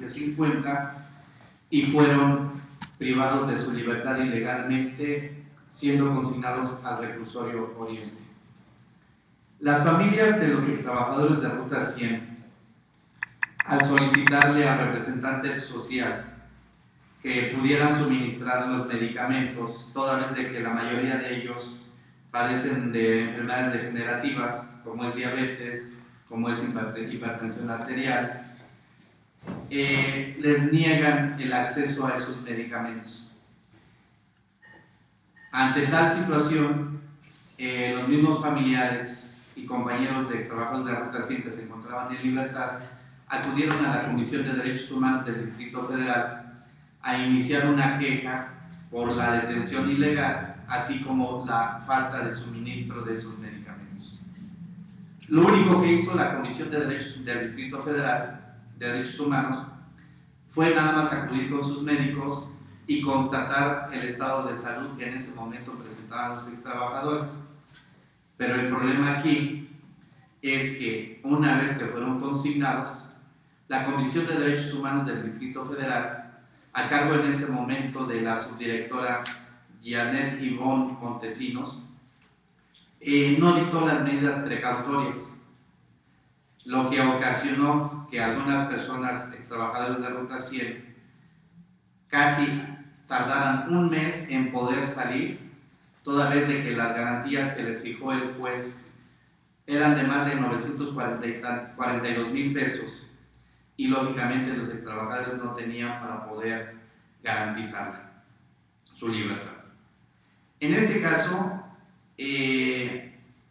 sentencia 50 y fueron privados de su libertad ilegalmente, siendo consignados al reclusorio Oriente. Las familias de los extrabajadores de Ruta 100, al solicitarle al representante social que pudieran suministrar los medicamentos, toda vez de que la mayoría de ellos padecen de enfermedades degenerativas, como es diabetes, como es hipertensión arterial, les niegan el acceso a esos medicamentos. Ante tal situación, los mismos familiares y compañeros de extrabajadores de Ruta 100 que se encontraban en libertad acudieron a la Comisión de Derechos Humanos del Distrito Federal a iniciar una queja por la detención ilegal, así como la falta de suministro de esos medicamentos. Lo único que hizo la Comisión de Derechos del Distrito Federal de Derechos Humanos fue nada más acudir con sus médicos y constatar el estado de salud que en ese momento presentaban los extrabajadores. Pero el problema aquí es que una vez que fueron consignados, la Comisión de Derechos Humanos del Distrito Federal, a cargo en ese momento de la subdirectora Janet Ivonne Montesinos, no dictó las medidas precautorias, lo que ocasionó que algunas personas extrabajadores de Ruta 100 casi tardaran un mes en poder salir, toda vez de que las garantías que les fijó el juez eran de más de 942,000 pesos y lógicamente los extrabajadores no tenían para poder garantizar su libertad. En este caso,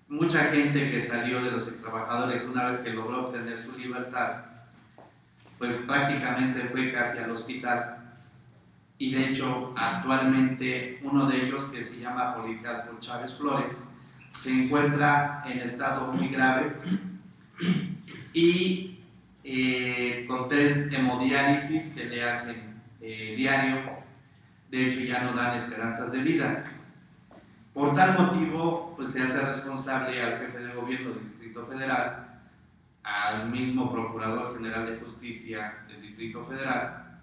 mucha gente que salió de los extrabajadores una vez que logró obtener su libertad, pues prácticamente fue casi al hospital, y de hecho actualmente uno de ellos, que se llama Policarpo Chávez Flores, se encuentra en estado muy grave y con 3 hemodiálisis que le hacen diario. De hecho ya no dan esperanzas de vida. Por tal motivo, pues se hace responsable al jefe de gobierno del Distrito Federal, al mismo Procurador General de Justicia del Distrito Federal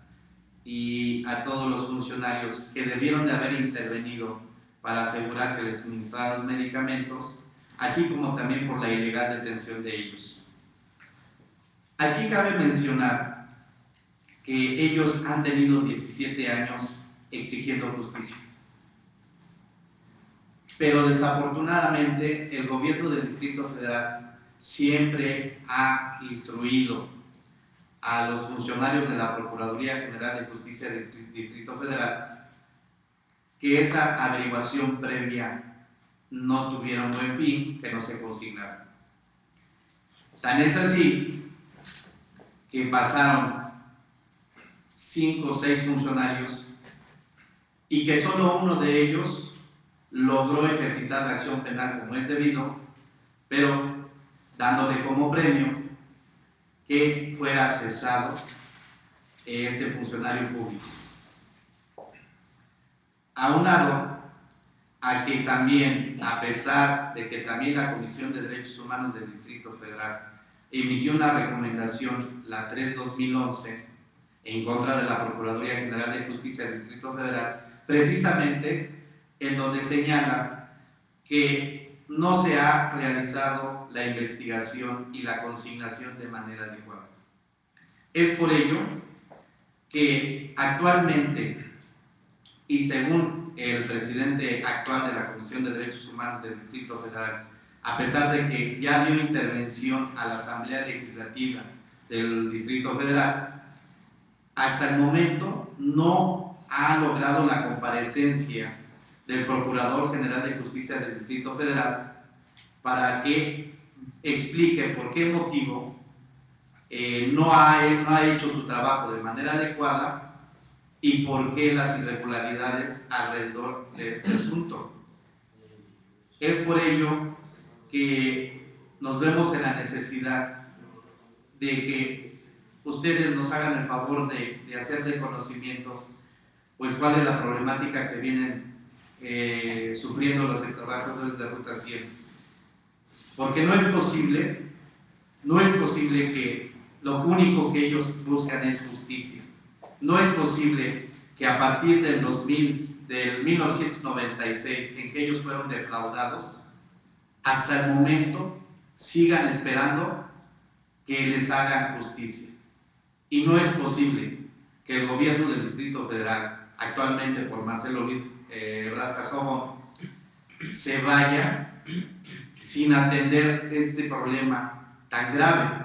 y a todos los funcionarios que debieron de haber intervenido para asegurar que les suministraran los medicamentos, así como también por la ilegal detención de ellos. Aquí cabe mencionar que ellos han tenido 17 años exigiendo justicia. Pero desafortunadamente el gobierno del Distrito Federal siempre ha instruido a los funcionarios de la Procuraduría General de Justicia del Distrito Federal que esa averiguación previa no tuviera un buen fin, que no se consignara. Tan es así que pasaron 5 o 6 funcionarios y que solo uno de ellos logró ejercitar la acción penal como es debido, pero dándole como premio que fuera cesado este funcionario público. Aunado a que también, a pesar de que también la Comisión de Derechos Humanos del Distrito Federal emitió una recomendación, la 3/2011, en contra de la Procuraduría General de Justicia del Distrito Federal, precisamente en donde señala que no se ha realizado la investigación y la consignación de manera adecuada. Es por ello que actualmente, y según el presidente actual de la Comisión de Derechos Humanos del Distrito Federal, a pesar de que ya dio intervención a la Asamblea Legislativa del Distrito Federal, hasta el momento no ha logrado la comparecencia del Procurador General de Justicia del Distrito Federal para que explique por qué motivo no ha hecho su trabajo de manera adecuada y por qué las irregularidades alrededor de este asunto. Es por ello que nos vemos en la necesidad de que ustedes nos hagan el favor de hacer de conocimiento pues cuál es la problemática que vienen sufriendo los extrabajadores de Ruta 100, porque no es posible que lo único que ellos buscan es justicia. No es posible que a partir del 1996, en que ellos fueron defraudados, hasta el momento sigan esperando que les hagan justicia. Y no es posible que el gobierno del Distrito Federal, actualmente por Marcelo Luis Ebrard Casaubon, se vaya sin atender este problema tan grave,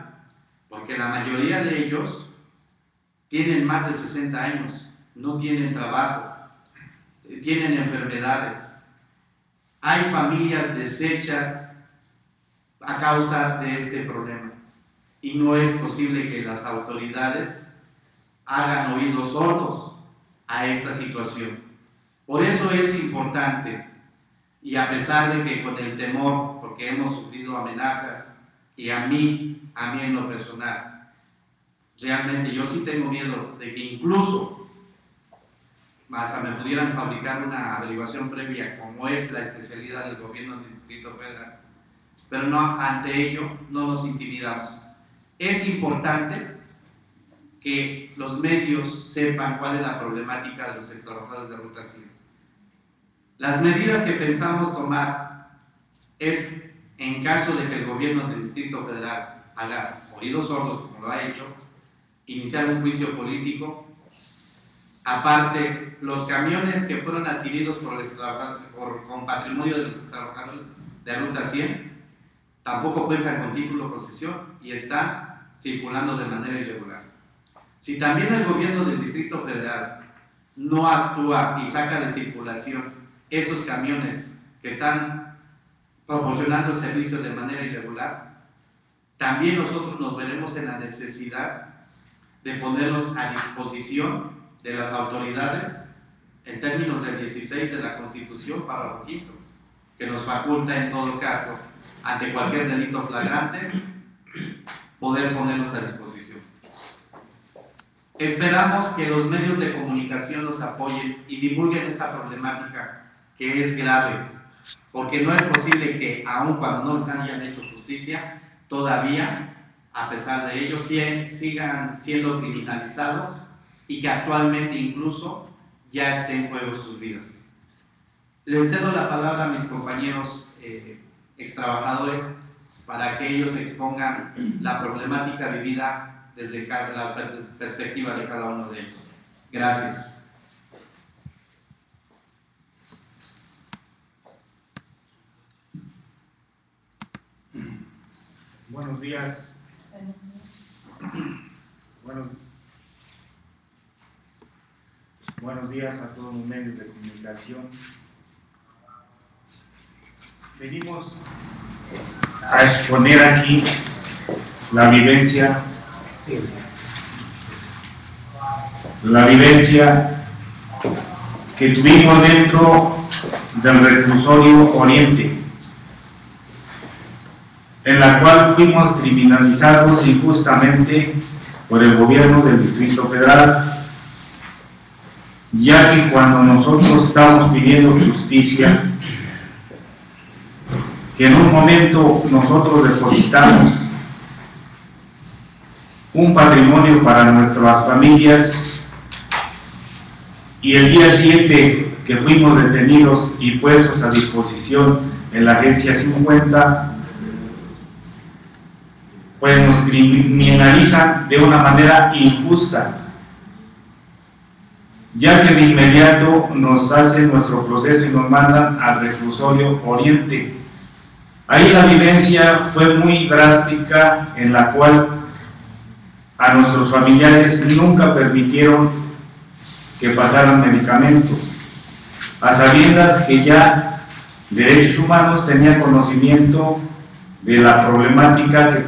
porque la mayoría de ellos tienen más de 60 años, no tienen trabajo, tienen enfermedades, hay familias deshechas a causa de este problema, y no es posible que las autoridades hagan oídos sordos a esta situación. Por eso es importante, y a pesar de que con el temor, porque hemos sufrido amenazas, y a mí en lo personal, realmente yo sí tengo miedo de que incluso hasta me pudieran fabricar una averiguación previa, como es la especialidad del gobierno del Distrito Federal, pero no, ante ello no nos intimidamos. Es importante que los medios sepan cuál es la problemática de los extrabajadores de Ruta 100. Las medidas que pensamos tomar es, en caso de que el gobierno del Distrito Federal haga oídos sordos como lo ha hecho, iniciar un juicio político. Aparte, los camiones que fueron adquiridos con patrimonio de los trabajadores de Ruta 100 tampoco cuentan con título de posesión y están circulando de manera irregular. Si también el gobierno del Distrito Federal no actúa y saca de circulación esos camiones que están proporcionando servicio de manera irregular, también nosotros nos veremos en la necesidad de ponerlos a disposición de las autoridades en términos del 16 de la Constitución, párrafo quinto, que nos faculta en todo caso, ante cualquier delito flagrante, poder ponerlos a disposición. Esperamos que los medios de comunicación nos apoyen y divulguen esta problemática que es grave, porque no es posible que, aun cuando no les hayan hecho justicia, todavía, a pesar de ello, sigan siendo criminalizados y que actualmente incluso ya estén en juego sus vidas. Les cedo la palabra a mis compañeros extrabajadores para que ellos expongan la problemática vivida desde la perspectiva de cada uno de ellos. Gracias. Buenos días. Buenos días a todos los medios de comunicación. Venimos a exponer aquí la vivencia que tuvimos dentro del reclusorio Oriente, en la cual fuimos criminalizados injustamente por el gobierno del Distrito Federal, ya que cuando nosotros estábamos pidiendo justicia, que en un momento nosotros depositamos un patrimonio para nuestras familias, y el día 7 que fuimos detenidos y puestos a disposición en la agencia 50, pues nos criminalizan de una manera injusta, ya que de inmediato nos hacen nuestro proceso y nos mandan al reclusorio Oriente. Ahí la vivencia fue muy drástica, en la cual a nuestros familiares nunca permitieron que pasaran medicamentos, a sabiendas que ya Derechos Humanos tenía conocimiento de la problemática que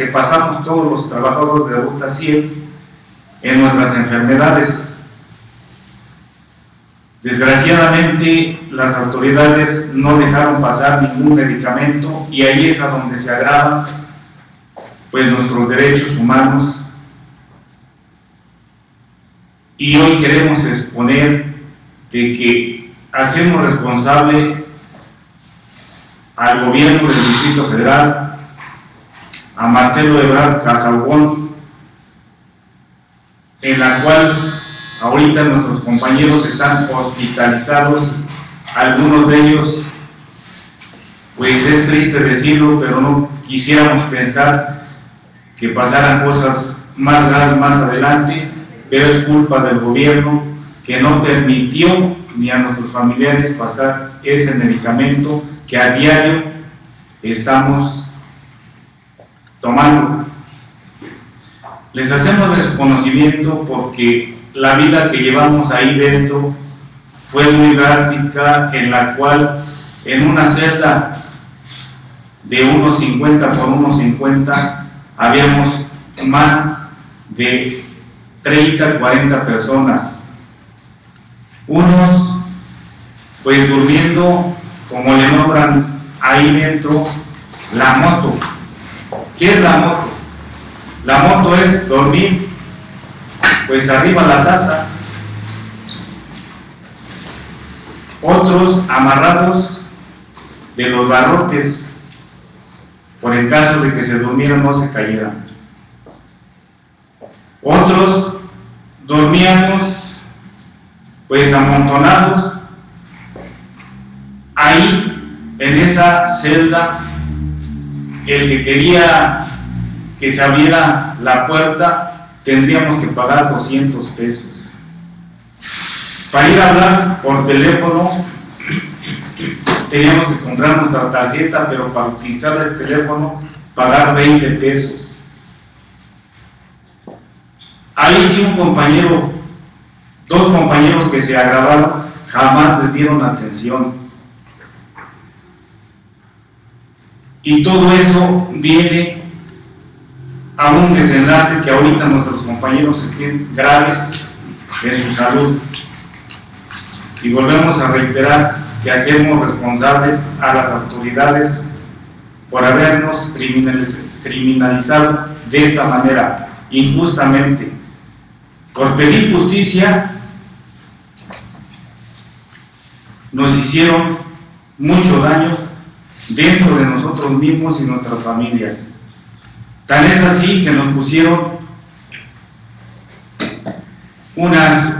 pasamos todos los trabajadores de Ruta 100 en nuestras enfermedades. Desgraciadamente, las autoridades no dejaron pasar ningún medicamento, y ahí es a donde se agravan pues nuestros derechos humanos. Y hoy queremos exponer de que hacemos responsable al gobierno del Distrito Federal, a Marcelo Ebrard Casaubon, en la cual ahorita nuestros compañeros están hospitalizados, algunos de ellos, pues es triste decirlo, pero no quisiéramos pensar que pasaran cosas más graves más adelante, pero es culpa del gobierno que no permitió ni a nuestros familiares pasar ese medicamento que a diario estamos tomando. Les hacemos de su conocimiento porque la vida que llevamos ahí dentro fue muy drástica, en la cual en una celda de unos 50 por unos 50 habíamos más de 30, 40 personas, unos pues durmiendo, como le nombran ahí dentro, la moto. ¿Qué es la moto? La moto es dormir pues arriba la taza, otros amarrados de los barrotes por el caso de que se durmieran no se cayeran, otros dormíamos pues amontonados ahí en esa celda. El que quería que se abriera la puerta tendríamos que pagar 200 pesos. Para ir a hablar por teléfono teníamos que comprar nuestra tarjeta, pero para utilizar el teléfono pagar 20 pesos. Ahí sí un compañero, dos compañeros que se agravaron, jamás les dieron atención. Y todo eso viene a un desenlace que ahorita nuestros compañeros estén graves en su salud. Y volvemos a reiterar que hacemos responsables a las autoridades por habernos criminalizado de esta manera, injustamente. Por pedir justicia nos hicieron mucho daño dentro de nosotros mismos y nuestras familias. Tan es así que nos pusieron unas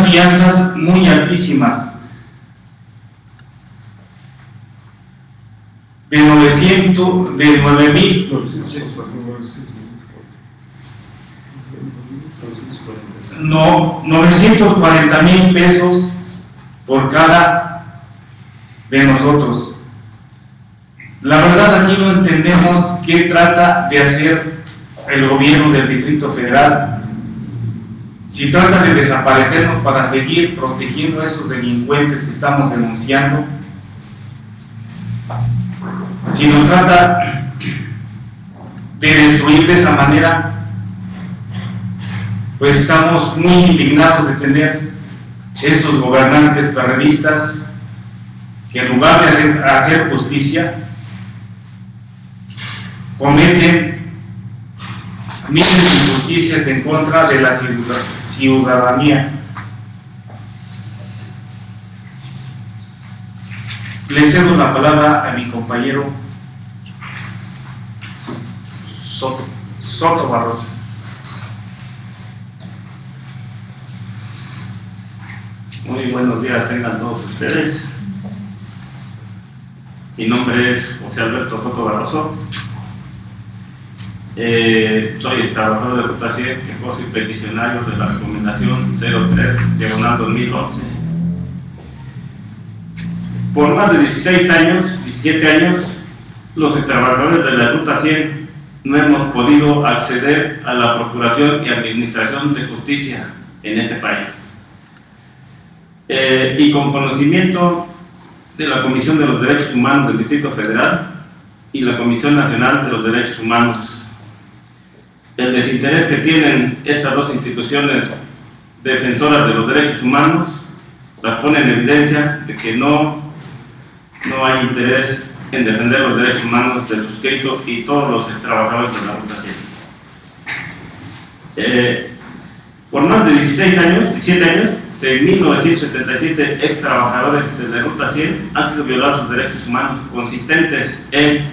fianzas muy altísimas de 940,000 pesos por cada de nosotros. La verdad, aquí no entendemos qué trata de hacer el gobierno del Distrito Federal. Si trata de desaparecernos para seguir protegiendo a esos delincuentes que estamos denunciando, si nos trata de destruir de esa manera, pues estamos muy indignados de tener estos gobernantes perredistas que en lugar de hacer justicia cometen miles de injusticias en contra de la ciudadanía. Le cedo la palabra a mi compañero Soto Barroso. Muy buenos días tengan todos ustedes. Mi nombre es José Alberto Soto Barroso. Soy el trabajador de Ruta 100, que soy peticionario de la recomendación 03/2011. Por más de 16 años, 17 años, los trabajadores de la Ruta 100 no hemos podido acceder a la Procuración y Administración de Justicia en este país. Y con conocimiento de la Comisión de los Derechos Humanos del Distrito Federal y la Comisión Nacional de los Derechos Humanos. El desinterés que tienen estas dos instituciones defensoras de los derechos humanos las pone en evidencia de que no hay interés en defender los derechos humanos del suscrito y todos los trabajadores de la Ruta 100. Por más de 16 años, 17 años, 6.977 ex trabajadores de la Ruta 100 han sido violados sus derechos humanos, consistentes en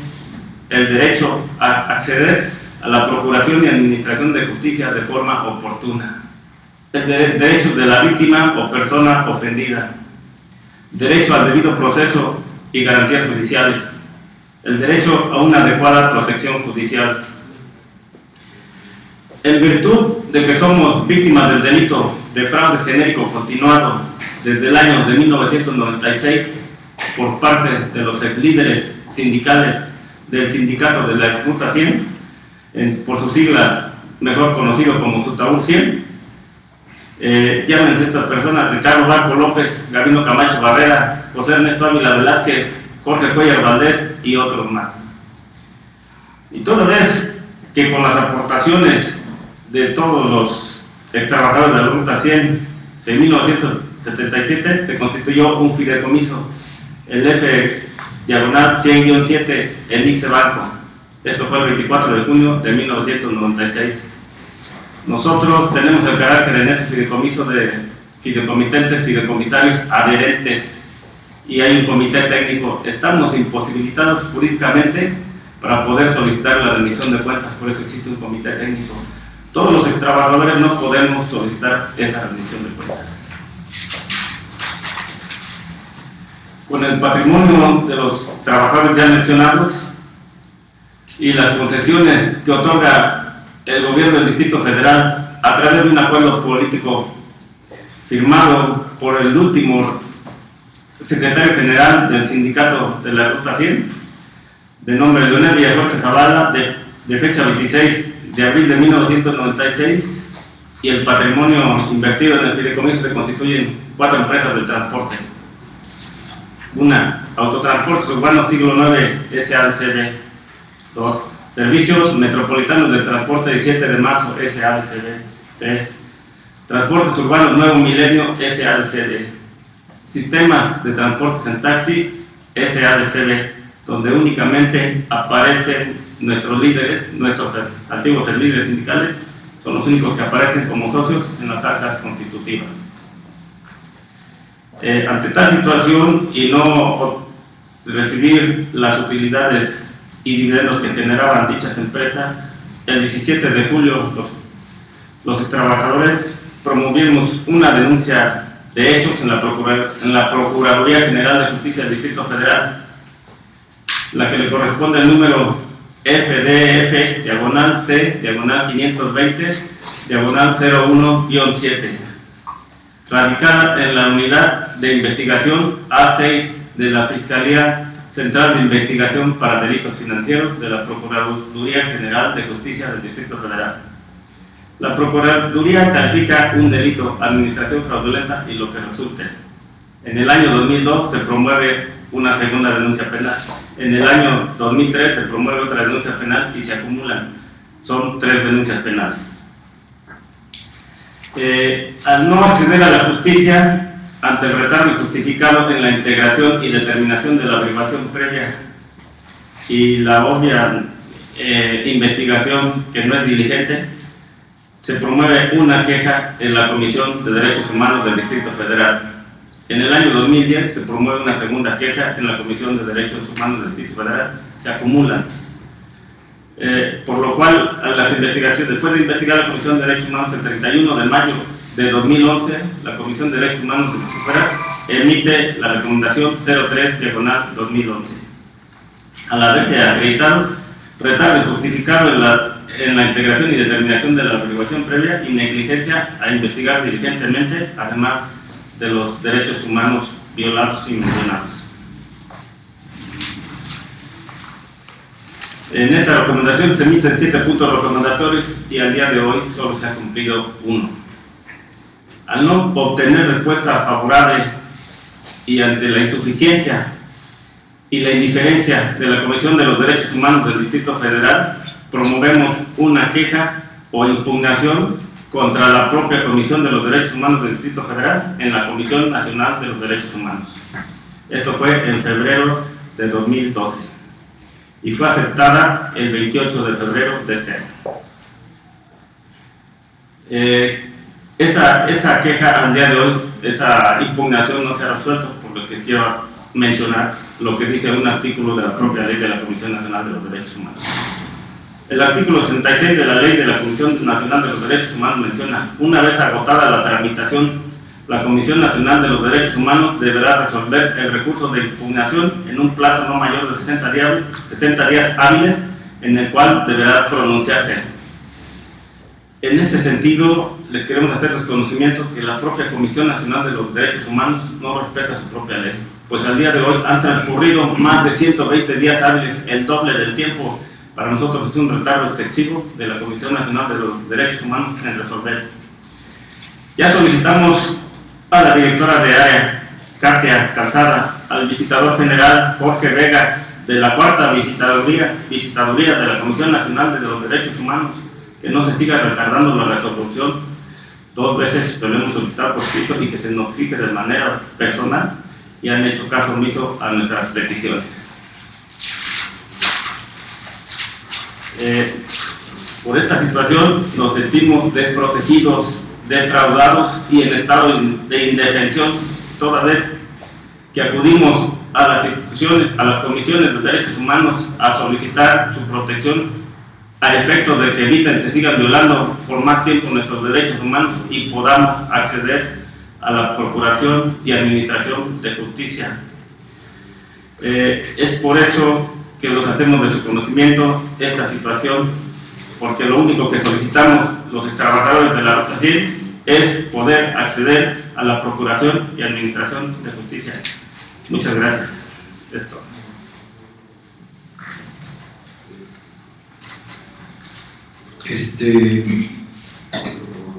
el derecho a acceder a la procuración y administración de justicia de forma oportuna, el derecho de la víctima o persona ofendida, derecho al debido proceso y garantías judiciales, el derecho a una adecuada protección judicial. En virtud de que somos víctimas del delito de fraude genérico continuado desde el año de 1996 por parte de los líderes sindicales del sindicato de la Ruta 100, por su sigla mejor conocido como Sutaur 100, llámense estas personas: Ricardo Barco López, Gabino Camacho Barrera, José Ernesto Ávila Velázquez, Jorge Cuellar Valdés y otros más. Y toda vez que con las aportaciones de todos los trabajadores de la Ruta 100, en 1977 se constituyó un fideicomiso, el F/100-7, el ICE Banco. Esto fue el 24 de junio de 1996. Nosotros tenemos el carácter en ese fideicomiso de fideicomitentes, fideicomisarios adherentes, y hay un comité técnico. Estamos imposibilitados jurídicamente para poder solicitar la rendición de cuentas, por eso existe un comité técnico. Todos los trabajadores no podemos solicitar esa rendición de cuentas. Con el patrimonio de los trabajadores ya mencionados y las concesiones que otorga el gobierno del Distrito Federal a través de un acuerdo político firmado por el último secretario general del sindicato de la Ruta 100, de nombre Leonel Villafuerte Zavala, de fecha 26 de abril de 1996, y el patrimonio invertido en el fideicomiso se constituyen 4 empresas del transporte. Una, Autotransportes Urbanos Siglo IX SADCB. 2, Servicios Metropolitanos de Transporte 17 de marzo SADCB. 3, Transportes Urbanos Nuevo Milenio SADCB. Sistemas de Transportes en Taxi SADCB, donde únicamente aparecen nuestros líderes, nuestros antiguos líderes sindicales, son los únicos que aparecen como socios en las actas constitutivas. Ante tal situación y no recibir las utilidades y dividendos que generaban dichas empresas, el 17 de julio los trabajadores promovimos una denuncia de hechos en la Procuraduría General de Justicia del Distrito Federal, la que le corresponde el número FDF/C/520/01-7, radicada en la Unidad de Investigación A6 de la Fiscalía Central de Investigación para Delitos Financieros de la Procuraduría General de Justicia del Distrito Federal. La Procuraduría califica un delito administración fraudulenta y lo que resulte. En el año 2002 se promueve una segunda denuncia penal. En el año 2003 se promueve otra denuncia penal y se acumulan. Son 3 denuncias penales. Al no acceder a la justicia ante el retardo injustificado en la integración y determinación de la averiguación previa y la obvia investigación que no es diligente, se promueve una queja en la Comisión de Derechos Humanos del Distrito Federal. En el año 2010 se promueve una segunda queja en la Comisión de Derechos Humanos del Distrito Federal. Se acumulan. Por lo cual, las investigaciones, después de investigar la Comisión de Derechos Humanos el 31 de mayo de 2011, la Comisión de Derechos Humanos del Distrito Federal emite la recomendación 03/2011. Al haberse acreditado retardo injustificado en la integración y determinación de la averiguación previa y negligencia a investigar diligentemente, además de los derechos humanos violados y mencionados. En esta recomendación se emiten 7 puntos recomendatorios y al día de hoy solo se ha cumplido 1. Al no obtener respuesta favorable y ante la insuficiencia y la indiferencia de la Comisión de los Derechos Humanos del Distrito Federal, promovemos una queja o impugnación contra la propia Comisión de los Derechos Humanos del Distrito Federal en la Comisión Nacional de los Derechos Humanos. Esto fue en febrero de 2012 y fue aceptada el 28 de febrero de este año. Esa queja al día de hoy, esa impugnación no se ha resuelto, por lo que quiero mencionar lo que dice un artículo de la propia ley de la Comisión Nacional de los Derechos Humanos. El artículo 66 de la ley de la Comisión Nacional de los Derechos Humanos menciona: una vez agotada la tramitación, la Comisión Nacional de los Derechos Humanos deberá resolver el recurso de impugnación en un plazo no mayor de 60 días hábiles, en el cual deberá pronunciarse. En este sentido, les queremos hacer reconocimiento que la propia Comisión Nacional de los Derechos Humanos no respeta su propia ley, pues al día de hoy han transcurrido más de 120 días hábiles, el doble del tiempo. Para nosotros es un retardo excesivo de la Comisión Nacional de los Derechos Humanos en resolver. Ya solicitamos a la directora de área, Katia Calzada, al visitador general Jorge Vega, de la cuarta visitaduría de la Comisión Nacional de los Derechos Humanos, que no se siga retardando la resolución. 2 veces lo hemos solicitado por escrito y que se notifique de manera personal, y han hecho caso omiso a nuestras peticiones. Por esta situación nos sentimos desprotegidos, defraudados y en estado de indefensión, toda vez que acudimos a las instituciones, a las comisiones de derechos humanos a solicitar su protección, a efecto de que eviten que se sigan violando por más tiempo nuestros derechos humanos y podamos acceder a la procuración y administración de justicia. Es por eso que los hacemos de su conocimiento esta situación, porque lo único que solicitamos los trabajadores de la Ruta 100 es poder acceder a la procuración y administración de justicia. Muchas gracias. Esto.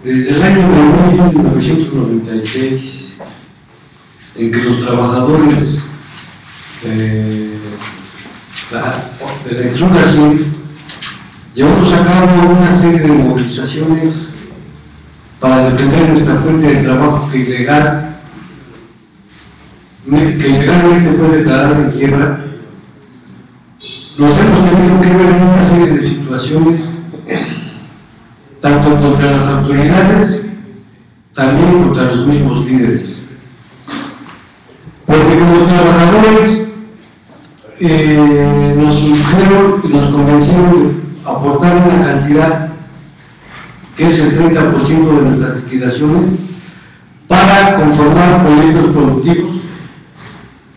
Desde el año 1996, en que los trabajadores de la explotación llevamos a cabo una serie de movilizaciones para defender nuestra fuente de trabajo que ilegalmente fue declarada en quiebra. Nos hemos tenido que ver en una serie de situaciones, tanto contra las autoridades, también contra los mismos líderes. Porque como trabajadores nos indujeron y nos convencieron de aportar una cantidad que es el 30% de nuestras liquidaciones para conformar proyectos productivos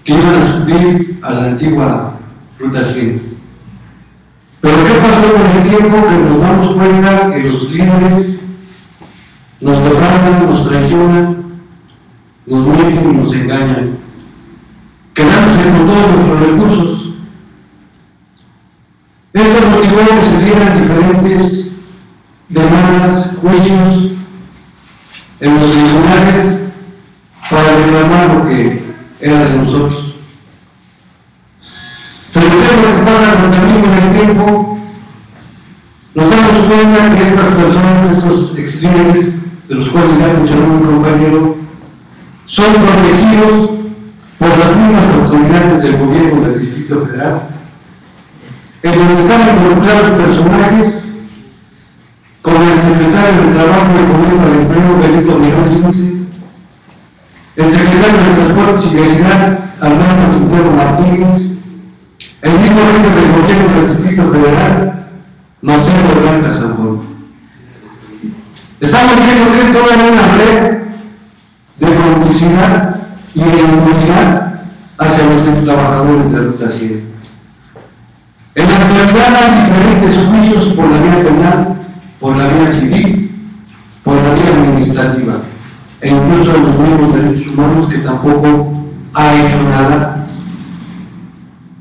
que iban a suplir a la antigua Ruta 100. Pero ¿qué pasó con el tiempo? Que nos damos cuenta que los líderes nos defraudan, nos traicionan, nos mienten y nos engañan, quedándose con todos nuestros recursos. Esto motivó que se dieran diferentes demandas, juicios en los tribunales para reclamar lo que era de nosotros. Pero ¿qué es lo que pasa con el camino del tiempo? Nos damos cuenta que estas personas, estos exlíderes, de los cuales ya mencionó mi compañero, son protegidos por las mismas autoridades del gobierno del Distrito Federal, en donde están involucrados personajes como el secretario de Trabajo y Fomento al Empleo, Benito Mirón Lince, el secretario de Transportes y Vialidad, Armando Quintero Martínez, el mismo jefe del gobierno del Distrito Federal, Marcelo Blanca Zambón. Estamos viendo que es toda una red de complicidad y de impunidad hacia los trabajadores de Ruta 100. En la actualidad hay diferentes juicios por la vía penal, por la vía civil, por la vía administrativa, e incluso en los mismos derechos humanos, que tampoco ha hecho nada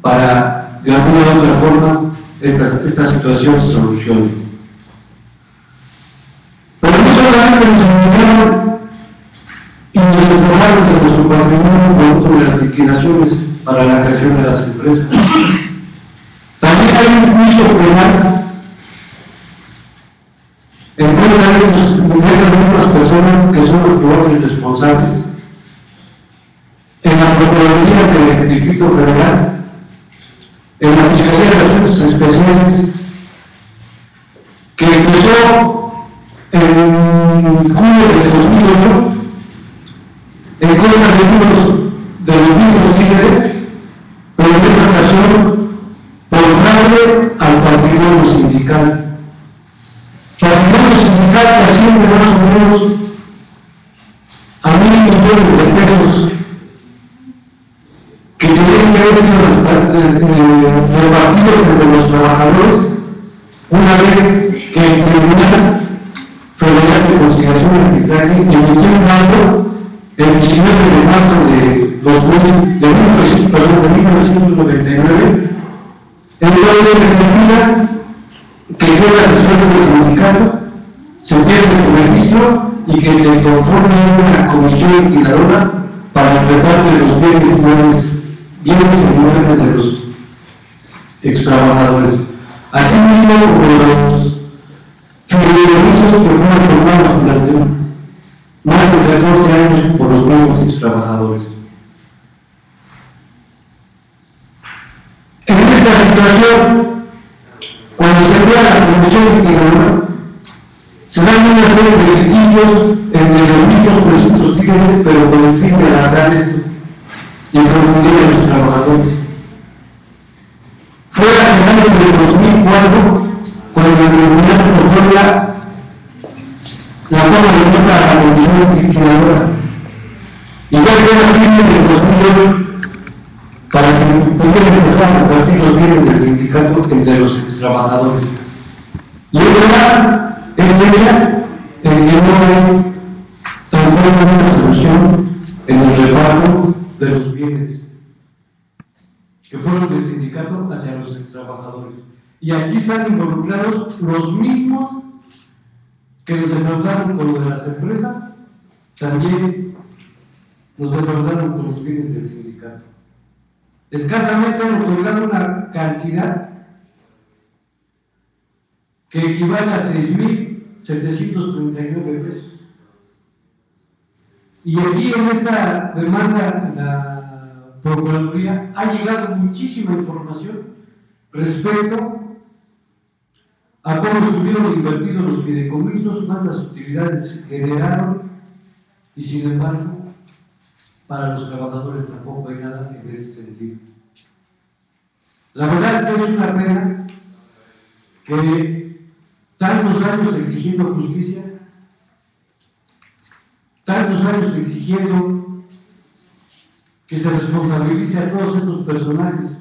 para, de alguna u otra forma, esta situación se solucione. Pero no solamente nos engañaron y nos despojaron de nuestro patrimonio producto de las liquidaciones para la creación de las empresas. También hay un juicio penal en contra de las mismas personas que son los probables responsables en la Procuraduría del Distrito Federal, en la Fiscalía de Asuntos Especiales, que empezó en julio de 2008 en contra de los mismos líderes sindical. Su afiliación sindical asciende más o menos a 1.000 millones de pesos que tienen que haber sido repartidos entre los trabajadores una vez que el Tribunal Federal de Conciliación y Arbitraje emitió un laudo el 19 de marzo de 1999, en el cual determina que queda resuelto el sindicato, se pierde su registro y que se conforme una comisión liquidadora para el reparto de los bienes y inmuebles de los extrabajadores. Asimismo, como los fideicomisos que fueron formados durante más de 14 años por los mismos extrabajadores. En esta situación, cuando se crea la comisión liquidadora, se dan una serie de litigios entre los mismos presuntos líderes, pero con el fin de alargar esto y confundir a los trabajadores. Fue a finales de 2004 cuando el tribunal otorga la toma de nota a la comisión liquidadora, y ya queda firme en el 2008 para que pudiera empezar a repartir los bienes del sindicato entre los trabajadores. Y esta es ella en que no hay tampoco una solución en el reparto de los bienes que fueron del sindicato hacia los trabajadores. Y aquí están involucrados los mismos que nos defraudaron con lo de las empresas, también nos defraudaron con los bienes del sindicato. Escasamente han otorgado una cantidad que equivale a 6.739 pesos. Y aquí en esta demanda, la Procuraduría ha llegado muchísima información respecto a cómo estuvieron invertidos los fideicomisos, cuántas utilidades generaron, y sin embargo, para los trabajadores tampoco hay nada en ese sentido. La verdad es una pena que tantos años exigiendo justicia, tantos años exigiendo que se responsabilice a todos estos personajes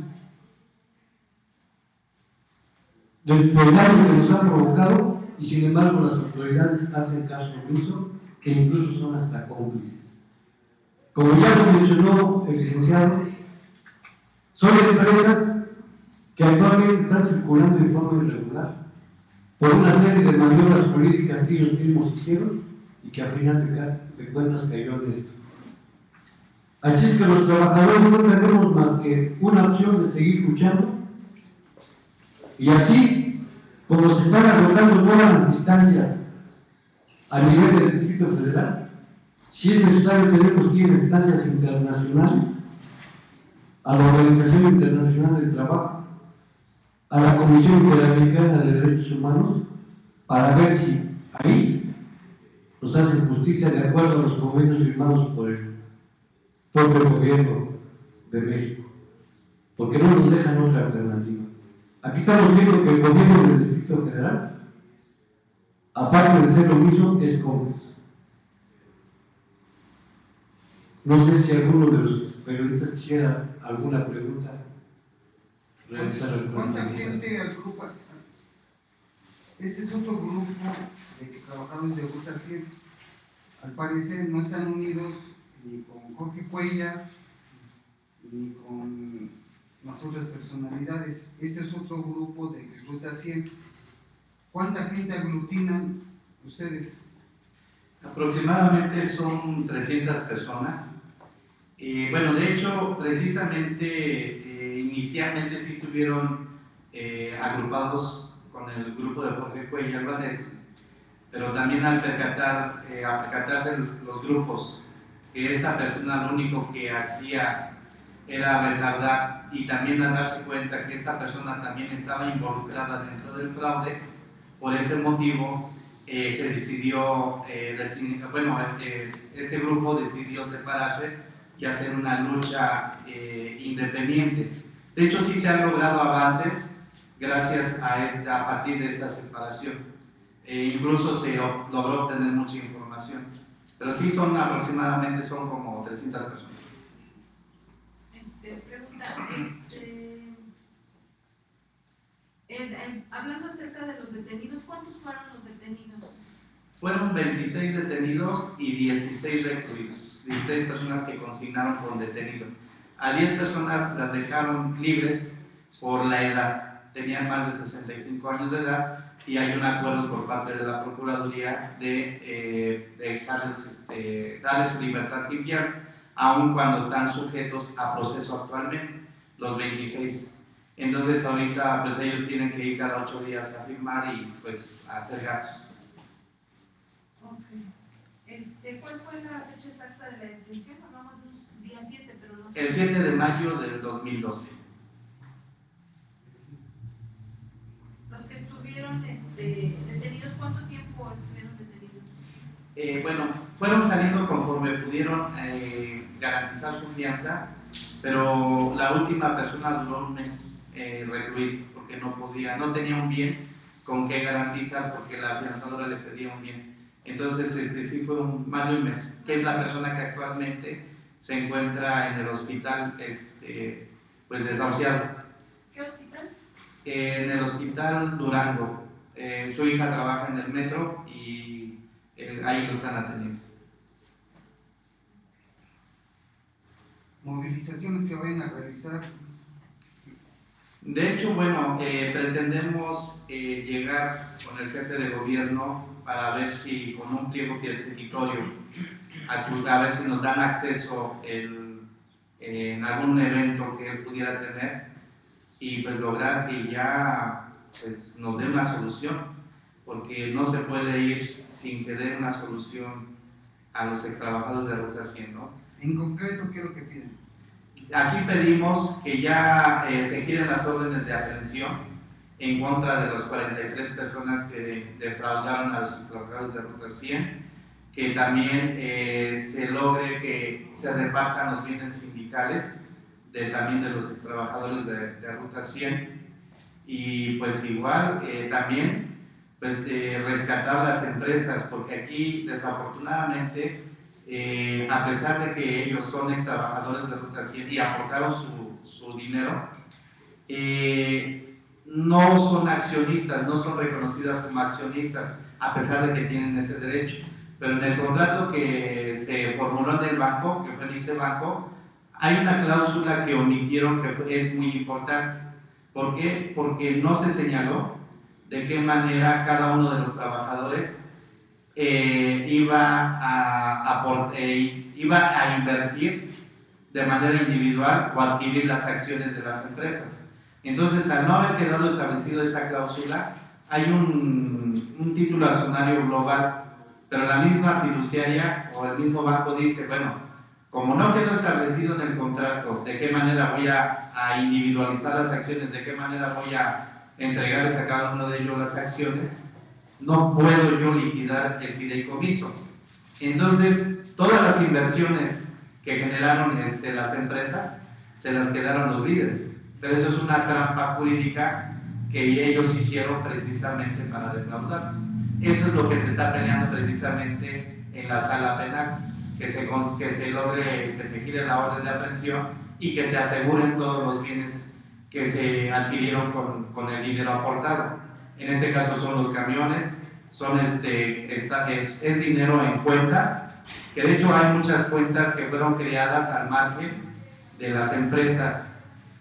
del daño que nos han provocado, y sin embargo las autoridades hacen caso omiso e incluso son hasta cómplices. Como ya lo mencionó el licenciado, son empresas que actualmente están circulando de forma irregular por una serie de maniobras políticas que ellos mismos hicieron y que al final de cuentas cayó en esto. Así es que los trabajadores no tenemos más que una opción de seguir luchando, y así como se están agotando todas las instancias a nivel del Distrito Federal, si es necesario tenemos que ir a instancias internacionales, a la Organización Internacional del Trabajo, a la Comisión Interamericana de Derechos Humanos, para ver si ahí nos hacen justicia de acuerdo a los convenios firmados por el propio gobierno de México, porque no nos dejan otra alternativa. Aquí estamos viendo que el gobierno del Distrito Federal, aparte de ser lo mismo, es cómplice. No sé si alguno de los periodistas quisiera alguna pregunta. ¿Cuánta gente agrupa? Este es otro grupo de trabajadores de Ruta 100. Al parecer no están unidos ni con Jorge Cuellar ni con las otras personalidades. Este es otro grupo de Ruta 100. ¿Cuánta gente aglutinan ustedes? Aproximadamente son 300 personas. Bueno, de hecho, precisamente, inicialmente sí estuvieron agrupados con el grupo de Jorge Cuellar Valdés, pero también al percatarse los grupos que esta persona lo único que hacía era retardar, y también al darse cuenta que esta persona también estaba involucrada dentro del fraude, por ese motivo se decidió, este grupo decidió separarse y hacer una lucha independiente. De hecho, sí se han logrado avances gracias a partir de esa separación. Incluso se logró obtener mucha información. Pero sí aproximadamente son como 300 personas. Pregunta, hablando acerca de los detenidos, ¿cuántos fueron los detenidos? Fueron 26 detenidos y 16 recluidos, 16 personas que consignaron con detenido. A 10 personas las dejaron libres por la edad, tenían más de 65 años de edad, y hay un acuerdo por parte de la Procuraduría de dejarles, darles su libertad sin fianza, aun cuando están sujetos a proceso actualmente, los 26. Entonces ahorita pues ellos tienen que ir cada 8 días a firmar y pues a hacer gastos. Okay. ¿Cuál fue la fecha exacta de la detención? Hablamos de un día 7, pero no sé. El 7 de mayo del 2012. Los que estuvieron detenidos, ¿cuánto tiempo estuvieron detenidos? Bueno, fueron saliendo conforme pudieron garantizar su fianza, pero la última persona duró un mes recluido porque no tenía un bien con qué garantizar porque la fianzadora le pedía un bien. Entonces, sí fue más de un mes, que es la persona que actualmente se encuentra en el hospital, pues desahuciado. ¿Qué hospital? En el hospital Durango. Su hija trabaja en el metro y ahí lo están atendiendo. Movilizaciones que vayan a realizar. De hecho, bueno, pretendemos llegar con el jefe de gobierno para ver si con un pliego petitorio, a ver si nos dan acceso en algún evento que él pudiera tener y pues lograr que ya pues, nos dé una solución, porque no se puede ir sin que dé una solución a los extrabajadores de Ruta 100, ¿no? En concreto, ¿qué es lo que piden? Aquí pedimos que ya se giren las órdenes de aprehensión en contra de las 43 personas que defraudaron a los trabajadores de Ruta 100, que también se logre que se repartan los bienes sindicales también de los trabajadores de Ruta 100, y pues igual también pues, rescatar las empresas, porque aquí desafortunadamente a pesar de que ellos son ex trabajadores de Ruta 100 y aportaron su dinero, no son accionistas, no son reconocidas como accionistas, a pesar de que tienen ese derecho. Pero en el contrato que se formuló en el banco, que fue el ICE Banco, hay una cláusula que omitieron que es muy importante. ¿Por qué? Porque no se señaló de qué manera cada uno de los trabajadores iba a invertir de manera individual o adquirir las acciones de las empresas. Entonces, al no haber quedado establecido esa cláusula, hay un título accionario global, pero la misma fiduciaria o el mismo banco dice, bueno, como no quedó establecido en el contrato de qué manera voy a individualizar las acciones, de qué manera voy a entregarles a cada uno de ellos las acciones, no puedo yo liquidar el fideicomiso. Entonces, todas las inversiones que generaron las empresas se las quedaron los líderes. Pero eso es una trampa jurídica que ellos hicieron precisamente para defraudarnos. Eso es lo que se está peleando precisamente en la sala penal, que se logre, que se gire la orden de aprehensión y que se aseguren todos los bienes que se adquirieron con el dinero aportado. En este caso son los camiones, son es dinero en cuentas, que de hecho hay muchas cuentas que fueron creadas al margen de las empresas,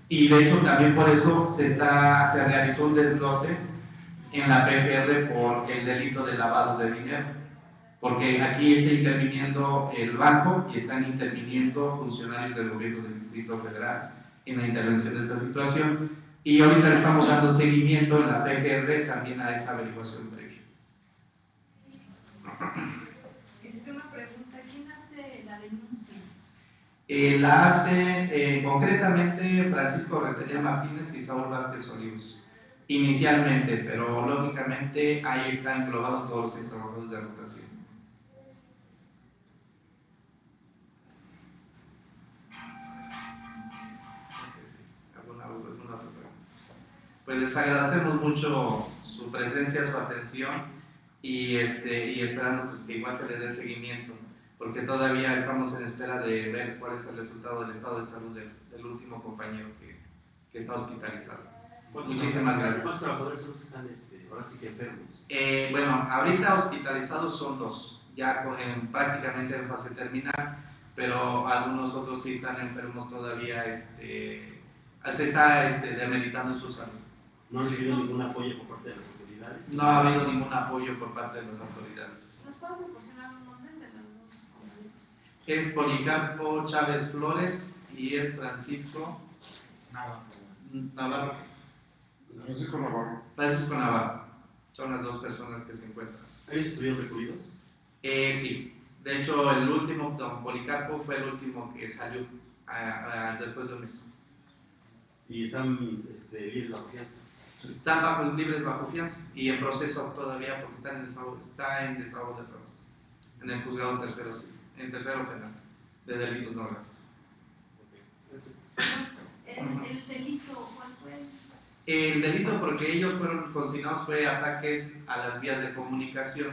y de hecho también por eso se realizó un desglose en la PGR por el delito de lavado de dinero, porque aquí está interviniendo el banco y están interviniendo funcionarios del gobierno del Distrito Federal en la intervención de esta situación, y ahorita le estamos dando seguimiento en la PGR también a esa averiguación previa. Una pregunta, ¿quién hace la denuncia? La hace concretamente Francisco Rentería Martínez y Saúl Vázquez Olivos, inicialmente, pero lógicamente ahí está englobado todos los trabajadores de Ruta 100. No sé si alguna otra pregunta. pues les agradecemos mucho su presencia, su atención y esperando pues, que igual se les dé seguimiento, porque todavía estamos en espera de ver cuál es el resultado del estado de salud del último compañero que está hospitalizado. Muchísimas gracias. ¿Cuántos trabajadores son los que están ahora sí que enfermos? Bueno, ahorita hospitalizados son 2, ya prácticamente en fase terminal, pero algunos otros sí están enfermos todavía, se está demeritando su salud. ¿No han recibido ningún apoyo por parte de las autoridades? No ha habido ningún apoyo por parte de las autoridades. ¿Nos pueden proporcionar los nombres de los dos compañeros? Es Policarpo Chávez Flores y es Francisco Navarro. Francisco Navarro. Son las 2 personas que se encuentran. ¿Ellos estuvieron recluidos? Sí. De hecho, el último, don Policarpo, fue el último que salió después de un mes. ¿Y están libres bajo fianza? Están libres bajo fianza y en proceso todavía porque está en desahogo de pruebas en el juzgado tercero penal de delitos no graves. ¿El delito cuál fue? El delito porque ellos fueron consignados fue ataques a las vías de comunicación,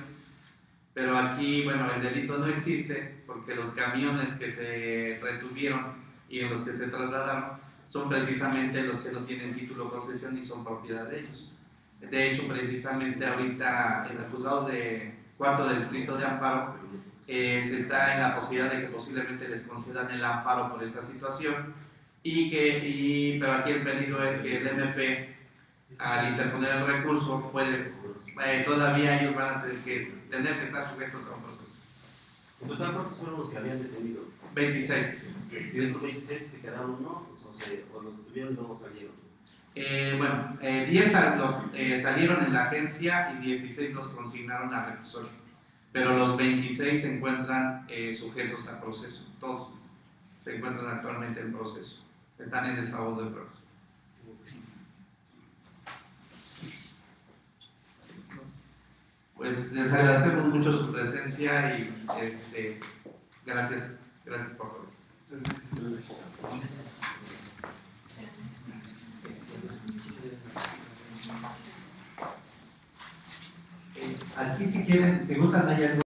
pero aquí, bueno, el delito no existe porque los camiones que se retuvieron y en los que se trasladaron son precisamente los que no tienen título de concesión y son propiedad de ellos. De hecho, precisamente ahorita en el juzgado de cuarto de distrito de amparo se está en la posibilidad de que posiblemente les concedan el amparo por esa situación pero aquí el peligro es que el MP al interponer el recurso todavía ellos van a tener que estar sujetos a un proceso. ¿En total cuántos fueron los que habían detenido? 26. ¿Y de esos 26 se quedaron uno o los detuvieron y luego salieron? 10 salieron en la agencia y 16 los consignaron a reclusorio, pero los 26 se encuentran sujetos a proceso, todos se encuentran actualmente en proceso, están en desahogo de pruebas. Pues les agradecemos mucho su presencia y gracias por todo. Aquí si quieren, si gustan, hay algo.